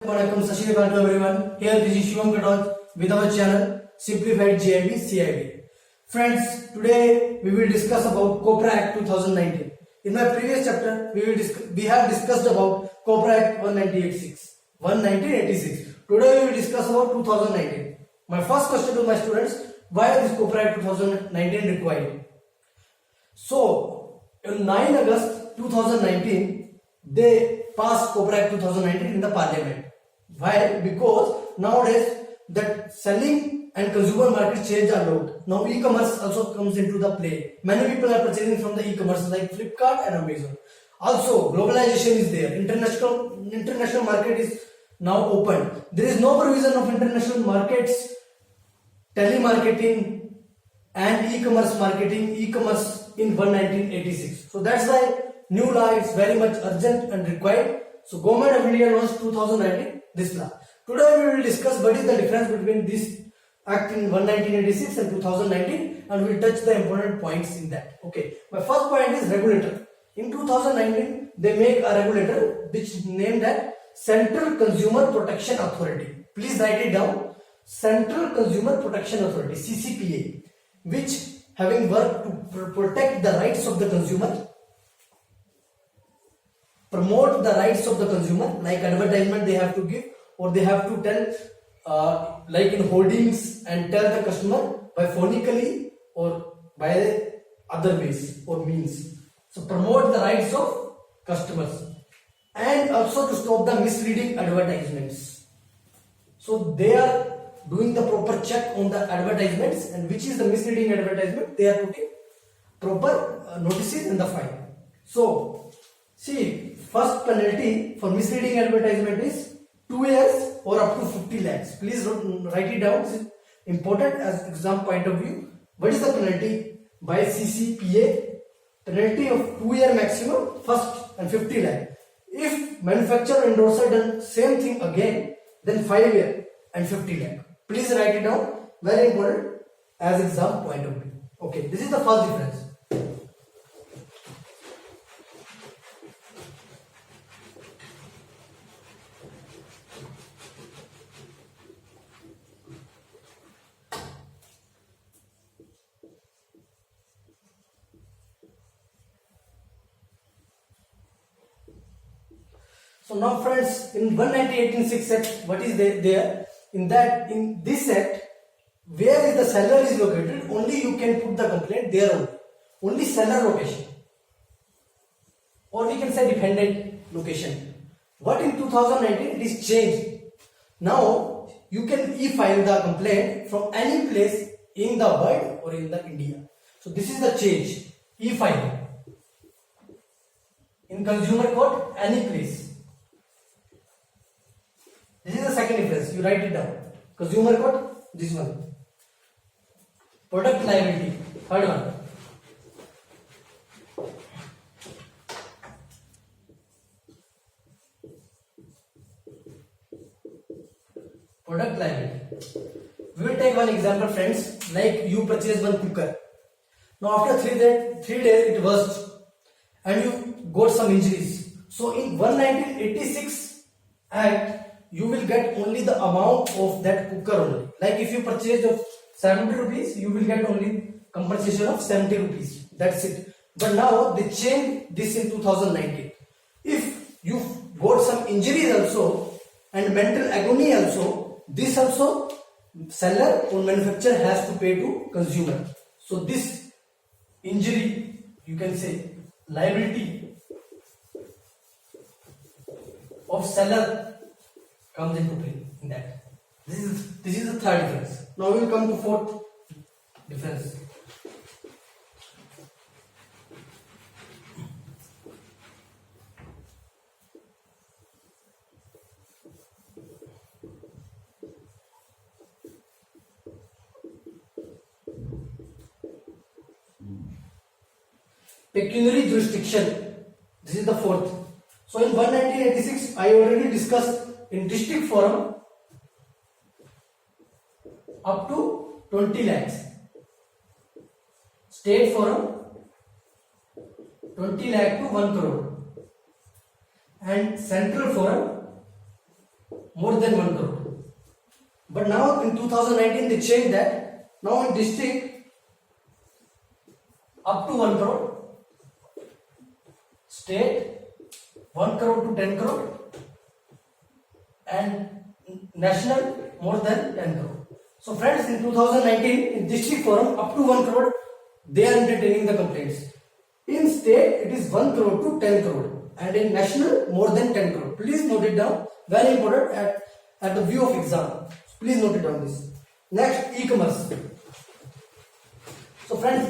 Welcome, Sashikant to everyone. Here this is Shivam Katot with our channel Simplified GIB CIB. Friends, today we will discuss about Copra Act 2019. In my previous chapter, we have discussed about Copra Act 1986. Today we will discuss about 2019. My first question to my students: why is Copra Act 2019 required? So, on 9 August 2019, they passed Copra Act 2019 in the Parliament. Why? Because nowadays that selling and consumer market change are allowed. Now e-commerce also comes into the play. Many people are purchasing from the e-commerce like Flipkart and Amazon. Also, globalization is there. International market is now open. There is no provision of international markets, telemarketing and e-commerce marketing, e-commerce in 1986. So that's why new law is very much urgent and required. So Government of India launched 2019 this law. Today we will discuss what is the difference between this act in 1986 and 2019, and we will touch the important points in that. Okay, my first point is regulator. In 2019 they make a regulator which named as Central Consumer Protection Authority. Please write it down. Central Consumer Protection Authority, CCPA, which having worked to protect the rights of the consumer, promote the rights of the consumer, like advertisement they have to give, or they have to tell like in hoardings, and tell the customer by phonically or by other ways or means. So promote the rights of customers, and also to stop the misleading advertisements. So they are doing the proper check on the advertisements, and which is the misleading advertisement, they are putting proper notices in the fine. So see, first penalty for misleading advertisement is 2 years or up to 50 lakhs. Please write it down. It's important as exam point of view. What is the penalty by CCPA? Penalty of 2 year maximum first and 50 lakh. If manufacturer endorser done same thing again, then 5 year and 50 lakh. Please write it down. Very important as exam point of view. Okay, this is the first difference. So now friends, in 1986 Act, what is there? In this Act, where is the seller is located, only you can put the complaint there only. Only seller location. Or we can say dependent location. What in 2019 it is changed. Now you can e-file the complaint from any place in the world or in the India. So this is the change. E-filing. In consumer court, any place. This is the second difference. You write it down. Consumer court, this one. Product liability, third one. Product liability. We will take one example, friends. Like you purchase one cooker. Now after 3 days it burst and you got some injuries. So in 1986 Act, you will get only the amount of that cooker only. Like if you purchase of 70 rupees, you will get only compensation of 70 rupees. That's it. But now they changed this in 2019. If you got some injuries also and mental agony also, this also seller or manufacturer has to pay to consumer. So this injury, you can say liability of seller comes into play in that. This is the third difference. Now we will come to fourth difference. Pecuniary jurisdiction. This is the fourth. So in 1986, I already discussed in district forum up to 20 lakhs. State forum 20 lakh to 1 crore. And central forum more than 1 crore. But now in 2019 they changed that. Now in district up to 1 crore, state 1 crore to 10 crore, and national more than 10 crore. So friends, in 2019 in district forum up to 1 crore they are entertaining the complaints. In state it is 1 crore to 10 crore, and in national more than 10 crore. Please note it down, very important at the view of exam. Please note it down this. Next, e-commerce. So friends,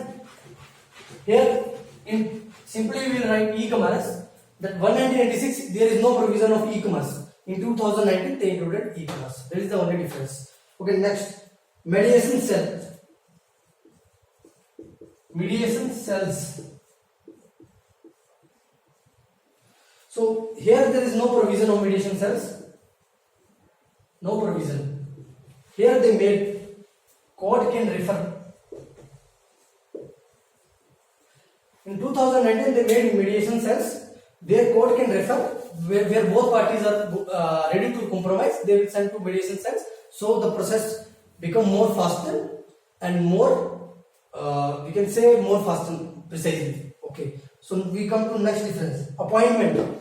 here in simply we will write e-commerce, that 1986 there is no provision of e-commerce. In 2019 they included e-commerce. That is the only difference. Okay, next, mediation cells. Mediation cells. So here there is no provision of mediation cells. No provision. Here they made court can refer. In 2019 they made mediation cells. Their court can refer where both parties are ready to compromise. They will send to mediation cells. So the process become more faster and more we can say more faster precisely. Okay. So we come to next difference. Appointment.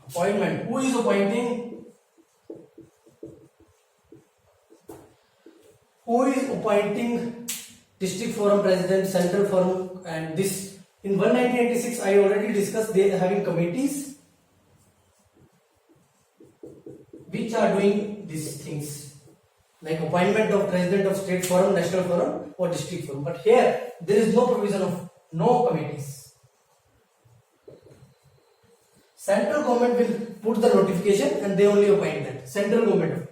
Appointment. Who is appointing? Who is appointing district forum president, central forum, and this? In 1986 I already discussed they are having committees which are doing these things, like appointment of president of state forum, national forum, or district forum. But here there is no provision of no committees. Central government will put the notification and they only appoint that. Central government.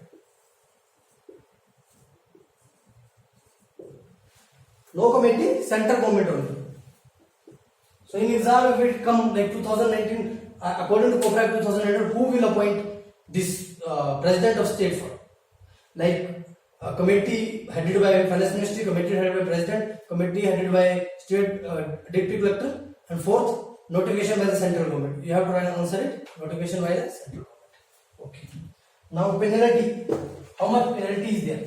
No committee, central government only. So in exam, if it come like 2019, according to COPRAC 2019, who will appoint this president of state forum? Like a committee headed by finance ministry, committee headed by president, committee headed by state deputy collector, and fourth, notification by the central government. You have to answer it. Notification by the central government. Okay. Now penalty. How much penalty is there?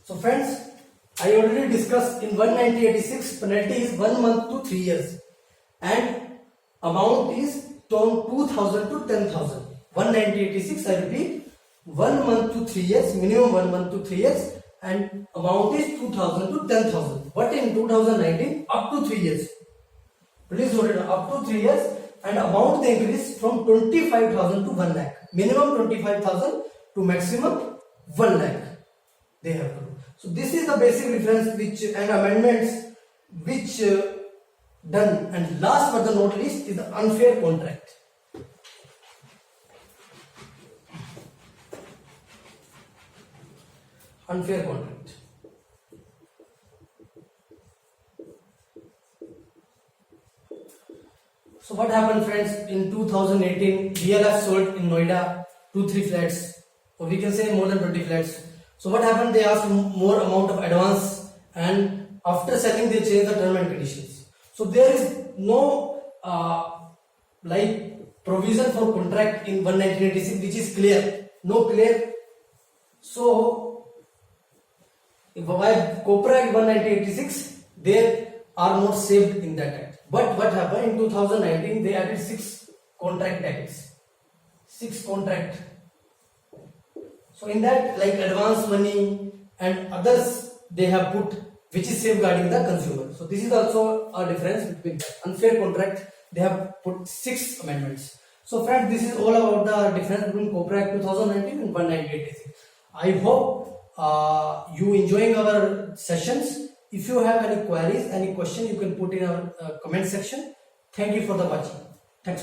So friends, I already discussed in 1986 penalty is 1 month to 3 years and amount is 2,000 to 10,000. 1986 I repeat, 1 month to 3 years, minimum 1 month to 3 years, and amount is 2,000 to 10,000. But in 2019 up to 3 years. Please note it, up to 3 years, and amount they increase from 25,000 to 1 lakh. Minimum 25,000 to maximum 1 lakh. They have to do. So this is the basic difference which and amendments which done. And last but not least is the unfair contract. Unfair contract. So what happened, friends? In 2018, DLF sold in Noida 2-3 flats, or we can say more than 20 flats. So what happened? They asked more amount of advance, and after selling they changed the term and conditions. So there is no like provision for contract in 1986 which is clear. No clear. So by COPRA Act 1986 they are not saved in that act. But what happened in 2019? They added 6 contract acts. 6 contract. So in that, like advance money and others they have put which is safeguarding the consumer. So this is also a difference between unfair contract. They have put 6 amendments. So friends, this is all about the difference between COPRA Act 2019 and 1986. I hope you enjoying our sessions. If you have any queries, any question, you can put in our comment section. Thank you for the watching.